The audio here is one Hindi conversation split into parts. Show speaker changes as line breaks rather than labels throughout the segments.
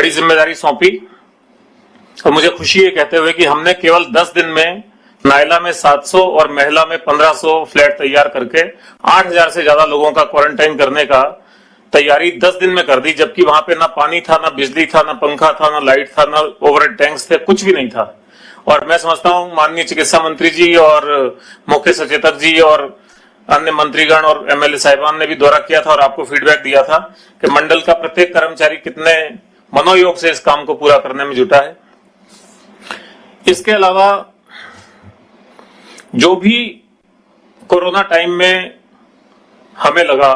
बड़ी जिम्मेदारी सौंपी और मुझे खुशी है कहते हुए कि हमने केवल 10 दिन में नायला में 700 और महिला में 1500 फ्लैट तैयार करके 8000 से ज्यादा लोगों का क्वारंटाइन करने का तैयारी 10 दिन में कर दी, जबकि वहां पे ना पानी था, ना बिजली था, ना पंखा था, ना लाइट था, ना ओवरहेड टैंक्स थे, कुछ भी नहीं था। और मैं समझता हूं माननीय चिकित्सा मंत्री जी और मुख्य सचेतक जी और अन्य मंत्रीगण और एमएलए साहिबान ने भी दौरा किया था और आपको फीडबैक दिया था कि मंडल का प्रत्येक कर्मचारी कितने मनोयोग से इस काम को पूरा करने में जुटा है। इसके अलावा जो भी कोरोना टाइम में हमें लगा,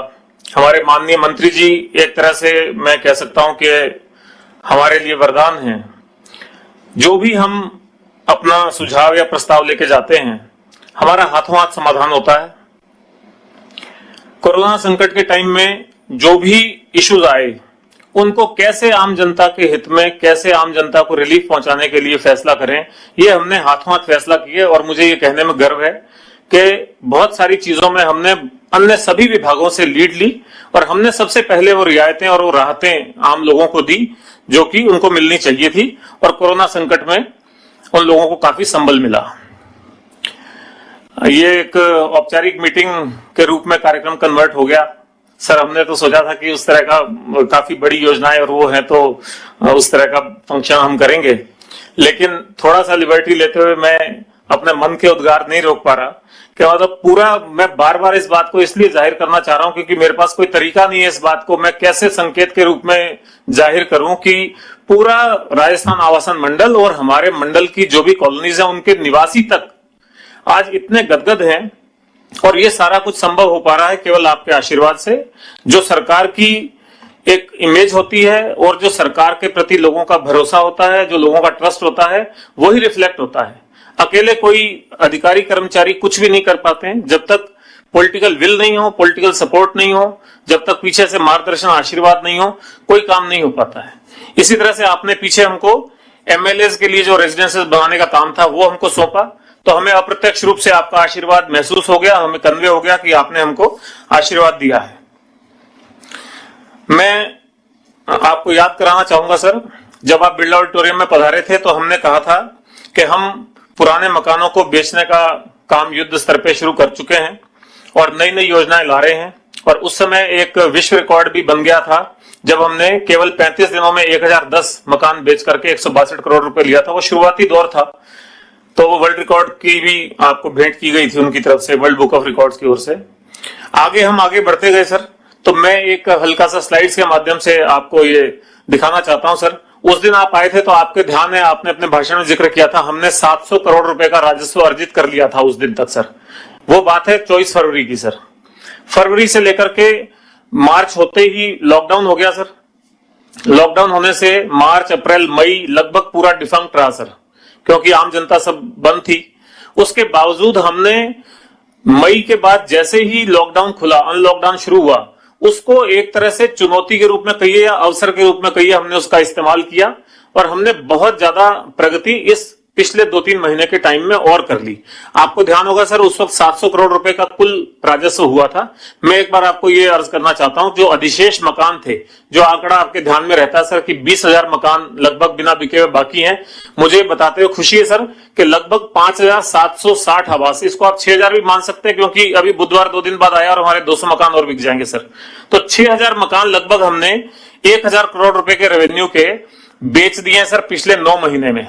हमारे माननीय मंत्री जी एक तरह से मैं कह सकता हूं कि हमारे लिए वरदान हैं। जो भी हम अपना सुझाव या प्रस्ताव लेके जाते हैं, हमारा हाथों हाथ समाधान होता है। कोरोना संकट के टाइम में जो भी इश्यूज आए, उनको कैसे आम जनता के हित में, कैसे आम जनता को रिलीफ पहुंचाने के लिए फैसला करें, ये हमने हाथों हाथ फैसला किए। और मुझे ये कहने में गर्व है कि बहुत सारी चीजों में हमने अन्य सभी विभागों से लीड ली और हमने सबसे पहले वो रियायतें और वो राहतें आम लोगों को दी जो कि उनको मिलनी चाहिए थी। और कोरोना संकट में उन लोगों को काफी संबल मिला। ये एक औपचारिक मीटिंग के रूप में कार्यक्रम कन्वर्ट हो गया। सर, हमने तो सोचा था कि उस तरह का काफी बड़ी योजनाएं और वो है तो उस तरह का फंक्शन हम करेंगे, लेकिन थोड़ा सा लिबर्टी लेते हुए मैं अपने मन के उद्गार नहीं रोक पा रहा कि मतलब पूरा मैं बार बार इस बात को इसलिए जाहिर करना चाह रहा हूं क्योंकि मेरे पास कोई तरीका नहीं है इस बात को मैं कैसे संकेत के रूप में जाहिर करूं कि पूरा राजस्थान आवासन मंडल और हमारे मंडल की जो भी कॉलोनीज है उनके निवासी तक आज इतने गदगद हैं। और ये सारा कुछ संभव हो पा रहा है केवल आपके आशीर्वाद से। जो सरकार की एक इमेज होती है और जो सरकार के प्रति लोगों का भरोसा होता है, जो लोगों का ट्रस्ट होता है, वही रिफ्लेक्ट होता है। अकेले कोई अधिकारी कर्मचारी कुछ भी नहीं कर पाते हैं। जब तक पॉलिटिकल विल नहीं हो, पॉलिटिकल सपोर्ट नहीं हो, जब तक पीछे से मार्गदर्शन आशीर्वाद नहीं हो, कोई काम नहीं हो पाता है। इसी तरह से आपने पीछे हमको एमएलए के लिए जो रेजिडेंसेस बनाने का काम था वो हमको सौंपा, तो हमें अप्रत्यक्ष रूप से आपका आशीर्वाद महसूस हो गया, हमें कन्वे हो गया कि आपने हमको आशीर्वाद दिया है। मैं आपको याद कराना चाहूंगा सर, जब आप बिरला ऑडिटोरियम में पधारे थे तो हमने कहा था कि हम पुराने मकानों को बेचने का काम युद्ध स्तर पे शुरू कर चुके हैं और नई नई योजनाएं ला रहे हैं। और उस समय एक विश्व रिकॉर्ड भी बन गया था जब हमने केवल 35 दिनों में 1010 मकान बेच करके 162 करोड़ रुपए लिया था। वो शुरुआती दौर था, तो वो वर्ल्ड रिकॉर्ड की भी आपको भेंट की गई थी उनकी तरफ से, वर्ल्ड बुक ऑफ रिकॉर्ड्स की ओर से। हम आगे बढ़ते गए सर। तो मैं एक हल्का सा स्लाइड्स के माध्यम से आपको ये दिखाना चाहता हूं सर। उस दिन आप आए थे तो आपके ध्यान है, आपने अपने भाषण में जिक्र किया था, हमने 700 करोड़ रुपए का राजस्व अर्जित कर लिया था उस दिन तक सर। वो बात है 24 फरवरी की सर। फरवरी से लेकर के मार्च होते ही लॉकडाउन हो गया सर। लॉकडाउन होने से मार्च, अप्रैल, मई लगभग पूरा डिफंक्ट रहा सर, क्योंकि आम जनता सब बंद थी। उसके बावजूद हमने मई के बाद जैसे ही लॉकडाउन खुला, अनलॉकडाउन शुरू हुआ, उसको एक तरह से चुनौती के रूप में कहिए या अवसर के रूप में कहिए, हमने उसका इस्तेमाल किया और हमने बहुत ज्यादा प्रगति इस पिछले 2-3 महीने के टाइम में और कर ली। आपको ध्यान होगा सर, उस वक्त 700 करोड़ रुपए का कुल राजस्व हुआ था। मैं एक बार आपको ये अर्ज करना चाहता हूं, जो अधिशेष मकान थे, जो आंकड़ा आपके ध्यान में रहता है सर कि 20,000 मकान लगभग बिना बिके हुए बाकी हैं, मुझे बताते हुए खुशी है सर कि लगभग 5,760 आवास, इसको आप 6,000 भी मान सकते हैं क्योंकि अभी बुधवार 2 दिन बाद आया और हमारे 200 मकान और बिक जाएंगे सर। तो 6,000 मकान लगभग हमने 1,000 करोड़ रुपए के रेवेन्यू के बेच दिए सर पिछले 9 महीने में,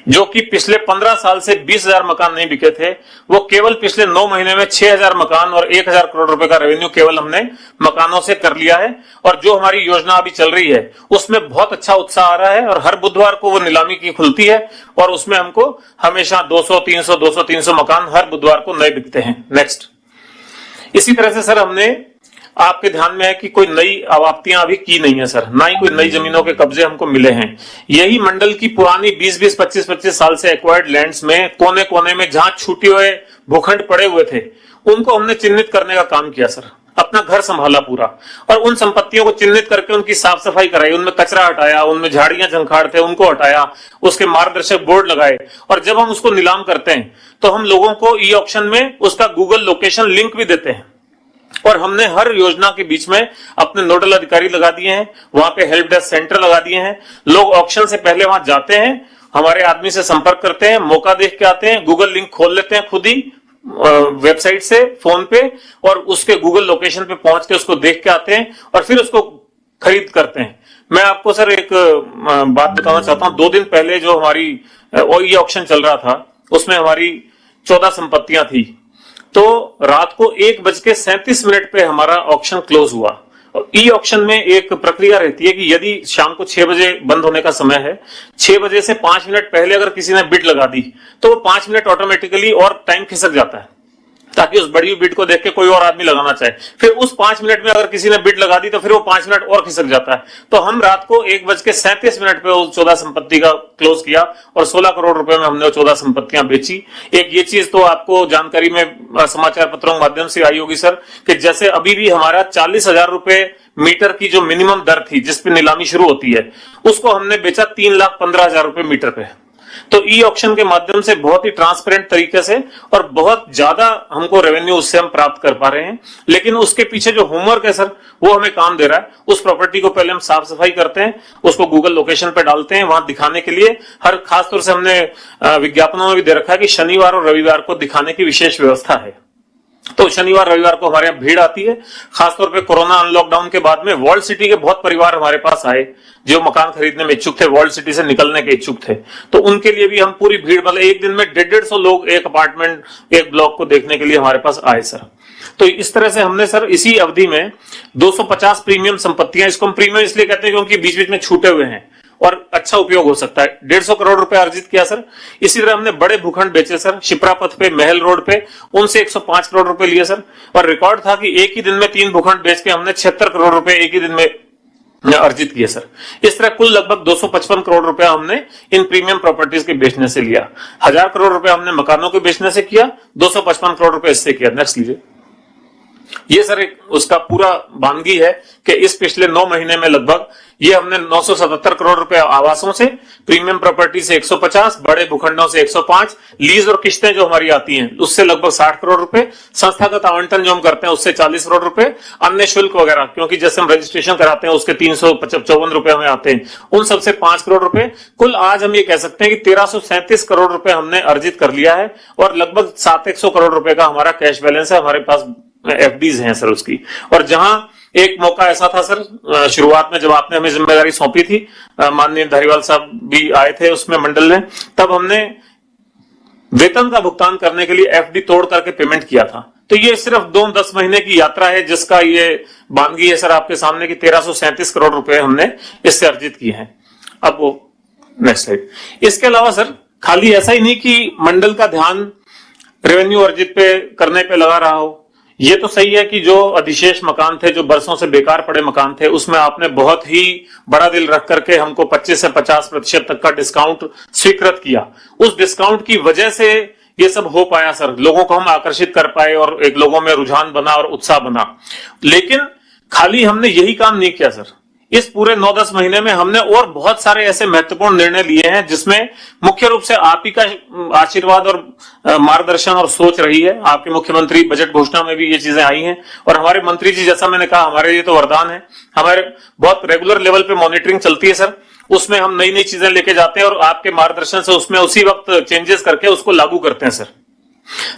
जो कि पिछले 15 साल से 20,000 मकान नहीं बिके थे। वो केवल पिछले 9 महीने में 6,000 मकान और 1,000 करोड़ रुपए का रेवेन्यू केवल हमने मकानों से कर लिया है। और जो हमारी योजना अभी चल रही है उसमें बहुत अच्छा उत्साह आ रहा है और हर बुधवार को वो नीलामी की खुलती है और उसमें हमको हमेशा 200-300 मकान हर बुधवार को नए बिकते हैं। नेक्स्ट। इसी तरह से सर हमने, आपके ध्यान में है कि कोई नई आवाप्तियां अभी की नहीं है सर, ना ही कोई नई जमीनों के कब्जे हमको मिले हैं। यही मंडल की पुरानी 20-20, 25-25 साल से एक्वायर्ड लैंड्स में कोने कोने में जहां छूटे हुए भूखंड पड़े हुए थे, उनको हमने चिन्हित करने का काम किया सर। अपना घर संभाला पूरा और उन संपत्तियों को चिन्हित करके उनकी साफ सफाई कराई, उनमें कचरा हटाया, उनमें झाड़ियां झंखाड़ थे उनको हटाया, उसके मार्गदर्शक बोर्ड लगाए। और जब हम उसको नीलाम करते हैं तो हम लोगों को ई ऑक्शन में उसका गूगल लोकेशन लिंक भी देते हैं और हमने हर योजना के बीच में अपने नोडल अधिकारी लगा दिए हैं, वहां पे हेल्प डेस्क सेंटर लगा दिए हैं। लोग ऑक्शन से पहले वहां जाते हैं, हमारे आदमी से संपर्क करते हैं, मौका देख के आते हैं, गूगल लिंक खोल लेते हैं खुद ही वेबसाइट से फोन पे, और उसके गूगल लोकेशन पे पहुंच के उसको देख के आते हैं और फिर उसको खरीद करते हैं। मैं आपको सर एक बात बताना चाहता हूं। 2 दिन पहले जो हमारी ये ऑक्शन चल रहा था, उसमें हमारी 14 संपत्तियां थी। तो रात को 1:37 पे हमारा ऑक्शन क्लोज हुआ। और ई ऑक्शन में एक प्रक्रिया रहती है कि यदि शाम को 6 बजे बंद होने का समय है, 6 बजे से 5 मिनट पहले अगर किसी ने बिड लगा दी तो वो 5 मिनट ऑटोमेटिकली और टाइम खिसक जाता है, ताकि उस बड़ी बिड को देख के कोई और आदमी लगाना चाहे। फिर उस 5 मिनट में अगर किसी ने बिड लगा दी तो फिर वो 5 मिनट और खिसक जाता है। तो हम रात को 1:37 पे उस 14 संपत्ति का क्लोज किया और 16 करोड़ रुपए में हमने वो 14 संपत्तियां बेची। एक ये चीज तो आपको जानकारी में समाचार पत्रों के माध्यम से आई होगी सर, कि जैसे अभी भी हमारा 40,000 रुपए मीटर की जो मिनिमम दर थी जिस पे नीलामी शुरू होती है, उसको हमने बेचा 3,15,000 रुपए मीटर पे। तो ई ऑक्शन के माध्यम से बहुत ही ट्रांसपेरेंट तरीके से और बहुत ज्यादा हमको रेवेन्यू उससे हम प्राप्त कर पा रहे हैं। लेकिन उसके पीछे जो होमवर्क है सर, वो हमें काम दे रहा है। उस प्रॉपर्टी को पहले हम साफ सफाई करते हैं, उसको गूगल लोकेशन पे डालते हैं, वहां दिखाने के लिए हर खासतौर से हमने विज्ञापनों में भी दे रखा है कि शनिवार और रविवार को दिखाने की विशेष व्यवस्था है। तो शनिवार रविवार को हमारे यहाँ भीड़ आती है। खासतौर पे कोरोना अनलॉकडाउन के बाद में वर्ल्ड सिटी के बहुत परिवार हमारे पास आए जो मकान खरीदने में इच्छुक थे, वर्ल्ड सिटी से निकलने के इच्छुक थे। तो उनके लिए भी हम पूरी भीड़, मतलब एक दिन में 150 लोग एक अपार्टमेंट, एक ब्लॉक को देखने के लिए हमारे पास आए सर। तो इस तरह से हमने सर इसी अवधि में 250 प्रीमियम संपत्तियां, इसको हम प्रीमियम इसलिए कहते हैं क्योंकि बीच बीच में छूटे हुए हैं और अच्छा उपयोग हो सकता है, 150 करोड़ रुपए अर्जित किया सर। इसी तरह हमने बड़े भूखंड बेचे सर, शिप्रा पथ पे, महल रोड पे, उनसे 105 करोड़ रुपए लिए सर। और रिकॉर्ड था कि एक ही दिन में 3 भूखंड बेच के हमने 76 करोड़ रुपए एक ही दिन में अर्जित किए सर। इस तरह कुल लगभग 255 करोड़ रुपया हमने इन प्रीमियम प्रॉपर्टीज के बेचने से लिया। 1000 करोड़ रुपए हमने मकानों के बेचने से किया, 255 करोड़ रुपए इससे किया। नेक्स्ट लीजिए। ये सर एक उसका पूरा वानगी है कि इस पिछले 9 महीने में लगभग ये हमने 977 करोड़ रुपए आवासों से, प्रीमियम प्रॉपर्टी से 150, बड़े भूखंडों से 105, लीज और किस्तें जो हमारी आती हैं उससे लगभग 60 करोड़ रुपए, संस्थागत आवंटन जो हम करते हैं उससे 40 करोड़ रुपए, अन्य शुल्क वगैरह क्योंकि जैसे हम रजिस्ट्रेशन कराते हैं उसके 354 रुपए हमें आते हैं, उन सबसे 5 करोड़ रुपए। कुल आज हम ये कह सकते हैं कि 1337 करोड़ रुपए हमने अर्जित कर लिया है और लगभग 700 करोड़ रुपए का हमारा कैश बैलेंस है हमारे पास, एफडीज हैं सर उसकी। और जहां एक मौका ऐसा था सर, शुरुआत में जब आपने हमें जिम्मेदारी सौंपी थी, माननीय धारीवाल साहब भी आए थे उसमें मंडल में, तब हमने वेतन का भुगतान करने के लिए एफडी तोड़ करके पेमेंट किया था। तो ये सिर्फ 2-10 महीने की यात्रा है जिसका ये वानगी है सर आपके सामने की 1337 करोड़ रुपए हमने इससे अर्जित किए हैं। अब वो नेक्स्ट स्लाइड। इसके अलावा सर खाली ऐसा ही नहीं कि मंडल का ध्यान रेवेन्यू अर्जित पे करने पे लगा रहा हो, ये तो सही है कि जो अधिशेष मकान थे, जो बरसों से बेकार पड़े मकान थे, उसमें आपने बहुत ही बड़ा दिल रख करके हमको 25 से 50% तक का डिस्काउंट स्वीकृत किया। उस डिस्काउंट की वजह से ये सब हो पाया सर, लोगों को हम आकर्षित कर पाए और एक लोगों में रुझान बना और उत्साह बना। लेकिन खाली हमने यही काम नहीं किया सर, इस पूरे 9-10 महीने में हमने और बहुत सारे ऐसे महत्वपूर्ण निर्णय लिए हैं जिसमें मुख्य रूप से आप ही का आशीर्वाद और मार्गदर्शन और सोच रही है। आपके मुख्यमंत्री बजट घोषणा में भी ये चीजें आई हैं और हमारे मंत्री जी, जैसा मैंने कहा, हमारे लिए तो वरदान है। हमारे बहुत रेगुलर लेवल पे मॉनिटरिंग चलती है सर, उसमें हम नई नई चीजें लेके जाते हैं और आपके मार्गदर्शन से उसमें उसी वक्त चेंजेस करके उसको लागू करते हैं सर।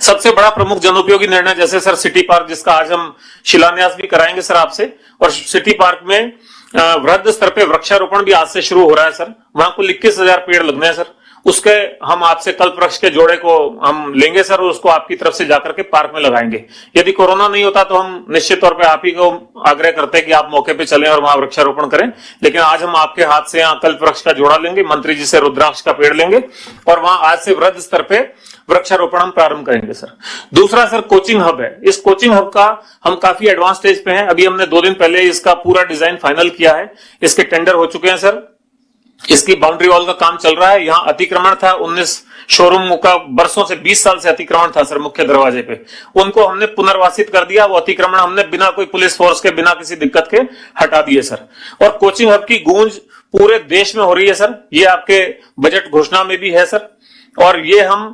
सबसे बड़ा प्रमुख जनोपयोगी निर्णय जैसे सर सिटी पार्क, जिसका आज हम शिलान्यास भी कराएंगे सर आपसे, और सिटी पार्क में वृहद स्तर पे वृक्षारोपण भी आज से शुरू हो रहा है सर। वहां कुल 21,000 पेड़ लगने हैं सर। उसके हम आपसे कल्प वृक्ष के जोड़े को हम लेंगे सर और उसको आपकी तरफ से जाकर के पार्क में लगाएंगे। यदि कोरोना नहीं होता तो हम निश्चित तौर पे आप ही को आग्रह करते हैं कि आप मौके पे चलें और वहां वृक्षारोपण करें, लेकिन आज हम आपके हाथ से यहाँ कल्प वृक्ष का जोड़ा लेंगे, मंत्री जी से रुद्राक्ष का पेड़ लेंगे और वहां आज से वृहद स्तर पे वृक्षारोपण हम प्रारंभ करेंगे सर। दूसरा सर कोचिंग हब है। इस कोचिंग हब का हम काफी एडवांस स्टेज पे हैं। अभी हमने 2 दिन पहले इसका पूरा डिजाइन फाइनल किया है, इसके टेंडर हो चुके हैं सर। इसकी बाउंड्री वॉल का काम चल रहा है। यहाँ अतिक्रमण था 19 शोरूम का, बरसों से 20 साल से अतिक्रमण था सर मुख्य दरवाजे पे, उनको हमने पुनर्वासित कर दिया। वो अतिक्रमण हमने बिना कोई पुलिस फोर्स के, बिना किसी दिक्कत के हटा दिए सर। और कोचिंग हब की गूंज पूरे देश में हो रही है सर, ये आपके बजट घोषणा में भी है सर। और ये हम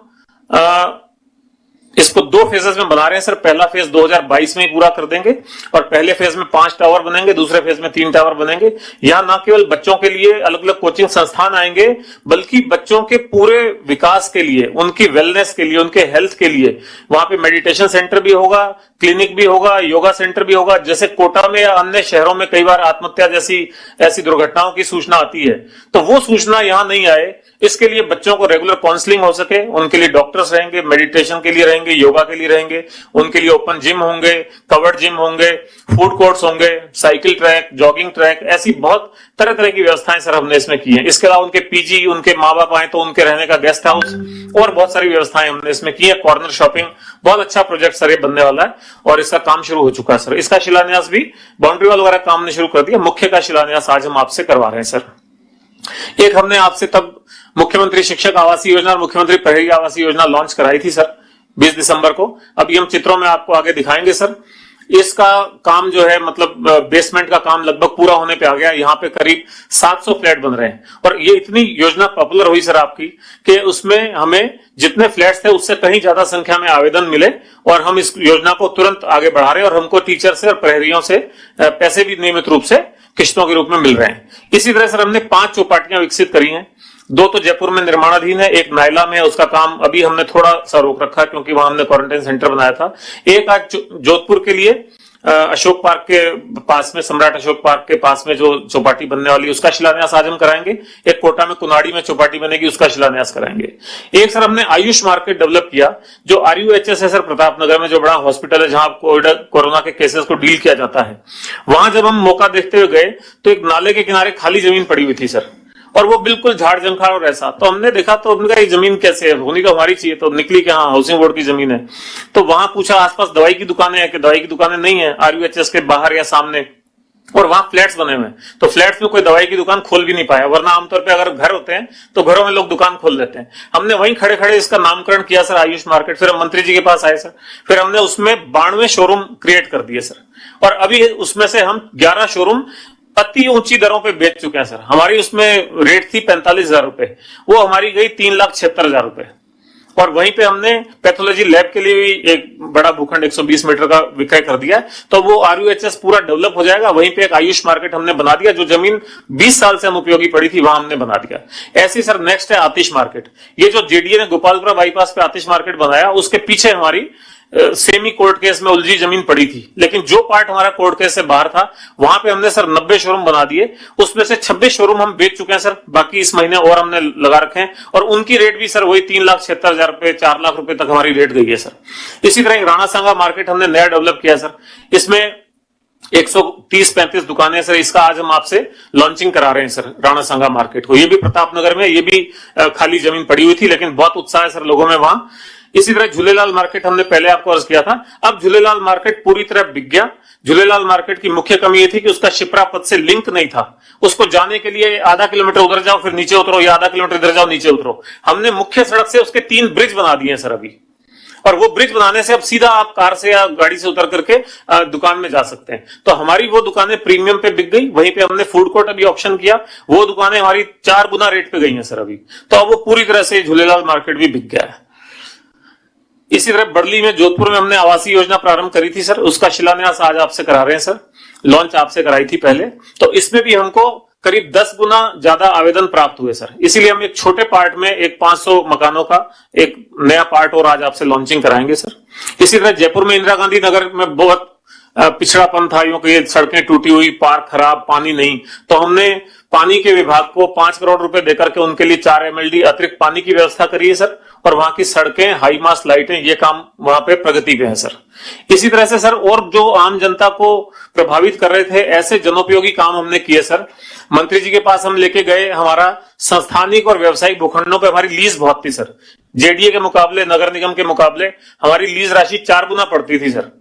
इसको 2 फेजेस में बना रहे हैं सर। पहला फेज 2022 में ही पूरा कर देंगे और पहले फेज में 5 टावर बनेंगे, दूसरे फेज में 3 टावर बनेंगे। यहां न केवल बच्चों के लिए अलग अलग कोचिंग संस्थान आएंगे, बल्कि बच्चों के पूरे विकास के लिए, उनकी वेलनेस के लिए, उनके हेल्थ के लिए वहां पे मेडिटेशन सेंटर भी होगा, क्लिनिक भी होगा, योगा सेंटर भी होगा। जैसे कोटा में या अन्य शहरों में कई बार आत्महत्या जैसी ऐसी दुर्घटनाओं की सूचना आती है, तो वो सूचना यहां नहीं आए, इसके लिए बच्चों को रेगुलर काउंसलिंग हो सके, उनके लिए डॉक्टर्स रहेंगे, मेडिटेशन के लिए रहेंगे, योगा के लिए रहेंगे, उनके लिए ओपन जिम होंगे, कवर्ड जिम होंगे, फूड कोर्ट्स होंगे, साइकिल ट्रैक, जॉगिंग ट्रैक, ऐसी बहुत तरह तरह की व्यवस्थाएं सर हमने इसमें की हैं। इसके अलावा उनके पीजी, उनके माँ बाप आए तो उनके रहने का गेस्ट हाउस और बहुत सारी व्यवस्थाएं हमने इसमें की है। कॉर्नर शॉपिंग, बहुत अच्छा प्रोजेक्ट सर ये बनने वाला है और इसका काम शुरू हो चुका है सर। इसका शिलान्यास भी, बाउंड्री वॉल वगैरह काम ने शुरू कर दिया। मुख्य का शिलान्यास आज हम आपसे करवा रहे हैं सर। एक हमने आपसे तब मुख्यमंत्री शिक्षक आवासीय योजना और मुख्यमंत्री प्रहरी आवासीय योजना लॉन्च कराई थी सर 20 दिसंबर को। अभी हम चित्रों में आपको आगे दिखाएंगे सर। इसका काम जो है, मतलब बेसमेंट का काम लगभग पूरा होने पे आ गया। यहाँ पे करीब 700 फ्लैट बन रहे हैं और ये इतनी योजना पॉपुलर हुई सर आपकी कि उसमें हमें जितने फ्लैट्स थे उससे कहीं ज्यादा संख्या में आवेदन मिले और हम इस योजना को तुरंत आगे बढ़ा रहे हैं और हमको टीचर से और प्रहरियों से पैसे भी नियमित रूप से किश्तों के रूप में मिल रहे हैं। इसी तरह सर हमने 5 चौपाटियां विकसित करी हैं। 2 तो जयपुर में निर्माणाधीन है, एक नायला में, उसका काम अभी हमने थोड़ा सा रोक रखा है क्योंकि वहां हमने क्वारंटाइन सेंटर बनाया था। एक आज जोधपुर के लिए अशोक पार्क के पास में, सम्राट अशोक पार्क के पास में जो चौपाटी बनने वाली है उसका शिलान्यास आज हम कराएंगे। एक कोटा में कुनाड़ी में चौपाटी बनेगी, उसका शिलान्यास कराएंगे। एक सर हमने आयुष मार्केट डेवलप किया जो RUHS है सर प्रतापनगर में, जो बड़ा हॉस्पिटल है जहां कोरोना के केसेस को डील किया जाता है। वहां जब हम मौका देखते हुए गए तो एक नाले के किनारे खाली जमीन पड़ी हुई थी सर, और वो बिल्कुल झाड़ जंखाड़ और ऐसा। तो हमने देखा तो उनका ये जमीन कैसे है, होनी तो हमारी चाहिए। तो निकली कि हाँ हाउसिंग बोर्ड की जमीन है। तो वहां पूछा आसपास दवाई की दुकानें हैं कि दवाई की दुकानें नहीं है RUHS के बाहर या सामने, और वहां फ्लैट्स बने हुए हैं। तो फ्लैट्स में कोई दवाई की दुकान खोल भी नहीं पाया, वरना आमतौर पे अगर घर होते हैं तो घरों में लोग दुकान खोल लेते हैं। हमने वहीं खड़े खड़े इसका नामकरण किया सर आयुष मार्केट। फिर हम मंत्री जी के पास आए सर, फिर हमने उसमें 92 शोरूम क्रिएट कर दिए सर, और अभी उसमें से हम 11 शोरूम अति ऊंची दरों पे बेच चुके हैं सर। हमारी उसमें रेट थी 45,000 रुपए, वो हमारी गई 3,76,000 रुपए। और वहीं पे हमने पैथोलॉजी लैब के लिए भी एक बड़ा भूखंड 120 मीटर का विक्रय कर दिया, तो वो RUHS पूरा डेवलप हो जाएगा। वहीं पे एक आयुष मार्केट हमने बना दिया, जो जमीन 20 साल से हम उपयोगी पड़ी थी वहां हमने बना दिया। ऐसी सर नेक्स्ट है आतिश मार्केट। ये जो JDA ने गोपालपुरा बाईपास पे आतिश मार्केट बनाया, उसके पीछे हमारी सेमी कोर्ट केस में उलझी जमीन पड़ी थी, लेकिन जो पार्ट हमारा कोर्ट केस से बाहर था वहां पे हमने सर 90 शोरूम बना दिए। उसमें से 26 शोरूम हम बेच चुके हैं सर, बाकी इस महीने और हमने लगा रखे हैं, और उनकी रेट भी सर वही 3,76,000 रुपए, 4 लाख रुपए तक हमारी रेट गई है सर। इसी तरह राणा सांगा मार्केट हमने नया डेवलप किया सर। इसमें 130-35 दुकानें सर। इसका आज हम आपसे लॉन्चिंग करा रहे हैं सर राणा सांगा मार्केट को। ये भी प्रतापनगर में, ये भी खाली जमीन पड़ी हुई थी, लेकिन बहुत उत्साह है सर लोगों में वहां। इसी तरह झूलेलाल मार्केट हमने पहले आपको अर्ज किया था, अब झूलेलाल मार्केट पूरी तरह बिक गया। झूलेलाल मार्केट की मुख्य कमी यह थी कि उसका शिप्रा पथ से लिंक नहीं था। उसको जाने के लिए आधा किलोमीटर उधर जाओ फिर नीचे उतरो, या आधा किलोमीटर इधर जाओ नीचे उतरो। हमने मुख्य सड़क से उसके 3 ब्रिज बना दिए हैं सर अभी, और वो ब्रिज बनाने से अब सीधा आप कार से या गाड़ी से उतर करके दुकान में जा सकते हैं। तो हमारी वो दुकानें प्रीमियम पे बिक गई। वहीं पे हमने फूड कोर्ट अभी ऑप्शन किया, वो दुकानें हमारी 4 गुना रेट पे गई हैं सर अभी। तो अब वो पूरी तरह से झूलेलाल मार्केट भी बिक गया है। इसी तरह बड़ली में, जोधपुर में हमने आवासीय योजना प्रारंभ करी थी सर, उसका शिलान्यास आज आपसे करा रहे हैं सर। लॉन्च आपसे कराई थी पहले, तो इसमें भी हमको करीब 10 गुना ज्यादा आवेदन प्राप्त हुए सर। इसीलिए हम एक छोटे पार्ट में एक 500 मकानों का एक नया पार्ट और आज आपसे लॉन्चिंग कराएंगे सर। इसी तरह जयपुर में इंदिरा गांधी नगर में बहुत पिछड़ापन था, यूं कि सड़कें टूटी हुई, पार्क खराब, पानी नहीं। तो हमने पानी के विभाग को 5 करोड़ रुपए देकर के उनके लिए 4 MLD अतिरिक्त पानी की व्यवस्था करी है सर, और वहां की सड़कें, हाई मास्ट लाइटें, ये काम वहां पे प्रगति पे है सर। इसी तरह से सर और जो आम जनता को प्रभावित कर रहे थे ऐसे जनोपयोगी काम हमने किए सर। मंत्री जी के पास हम लेके गए, हमारा संस्थानिक और व्यवसायिक भूखंडों पे हमारी लीज बहुत थी सर। JDA के मुकाबले, नगर निगम के मुकाबले हमारी लीज राशि 4 गुना पड़ती थी सर,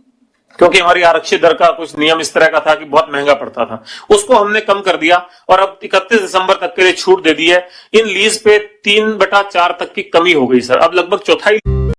क्योंकि हमारी आरक्षित दर का कुछ नियम इस तरह का था कि बहुत महंगा पड़ता था। उसको हमने कम कर दिया और अब 31 दिसंबर तक के लिए छूट दे दी है। इन लीज पे 3/4 तक की कमी हो गई सर। अब लगभग चौथाई